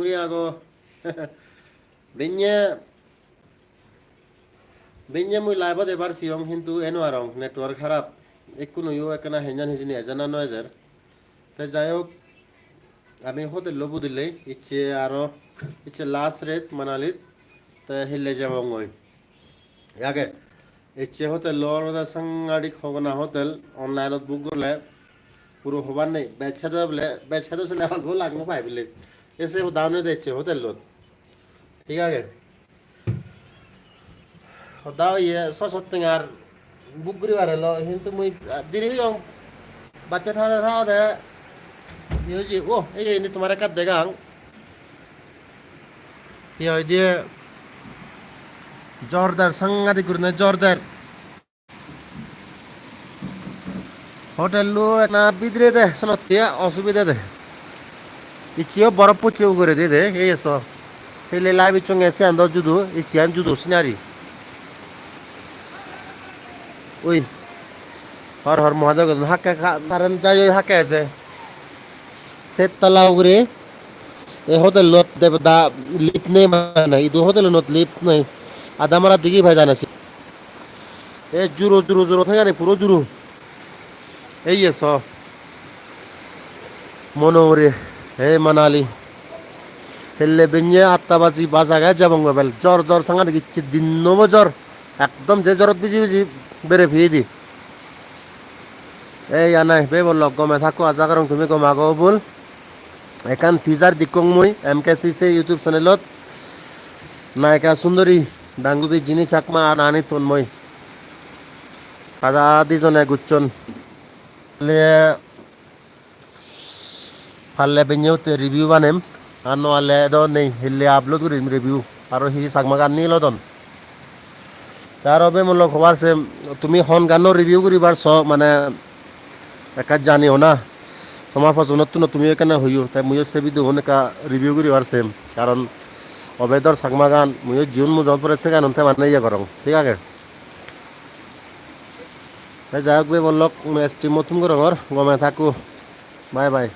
kuri ago binye binye mui live ebar siong hintu eno arong network kharap ekkunu yo ekana henjan hijini ejana noezer te যাই হোক আমি hotel লবু দিলে ইচ্ছে আরো ইচ্ছে last rate মানালিত তে হিলে যাবং ওই আগে ইচ্ছে হোটেল লর সাংগাড়ি খগনা হোটেল অনলাইনত বুক করলে পুরো হবার নেই বেছে চলে অল্প লাগনো পাইবিলে এসে দাউনে দিচ্ছে হোটেল লোত ঠিক আছে দাও ইয়ে সসত্তিং আর বুক করিবার হলো কিন্তু মুই দিনে যং বাচ্চা থাকা দে ইউজি ও এই যে তোমার কাট দেগাং ইয়ে দিয়ে জোরদার সাংঘাতিক করে জোরদার হোটেল লো না বিদ্রে দে শোনতিয়া অসুবিধা দে ইচ্ছেও বরফ পুচেও করে দে দে এই এসো সেই লাইভ চঙ্গে এসে আন্দ জুদু ইচ্ছেন জুদু সিনারি ওই হর হর মহাদেব হাক্কা কারণ যাই ওই হাক্কা আছে সেট তলাও করে এই হোটেল লোট দেব দা লিফট নেই মানে ইদু হোটেল নোট লিফট নেই আদা মারা দিঘি ভাই জানাছি এ জুরো জুরো জুরো থাকে না পুরো জুরো এই এসো মনোরে হে মানালি হেললে বেঞ্জে আটটা বাজা গায়ে যাবং বেল জ্বর জ্বর থাকা দেখি দিন নব জ্বর একদম যে জ্বরত বিজি বিজি বেড়ে ফিয়ে দি এই আনাই বে বল গমে থাকো আজা কারণ তুমি গমাগো বল এখান টিজার দিকং মই MKCC ইউটিউব চ্যানেলত নায়িকা সুন্দরী ডাঙ্গুবি জিনি চাকমা আর আনি তন্ময় আজা দিজনে গুচ্ছন ফালে বেঞ্জেতে রিভিউ বানেম আর নলে দ নেই হিলে আপলোড করিম রিভিউ আর হি চাকমা গান নিল দন তার হবে মূল খবর সে তুমি হন গানো রিভিউ করিবার স মানে একা জানিও না তোমার পছন্দ তো তুমি এখানে হইও তাই মুই সে ভিডিও অনেকা রিভিউ করিবার সেম কারণ অবেদর চাকমা গান মুই জীবন মু জল পড়েছে গান অন্তে মানে ইয়ে করং ঠিক আছে যাই হোক বে বললক স্ট্রিম নতুন করঙর গমে থাকো বাই বাই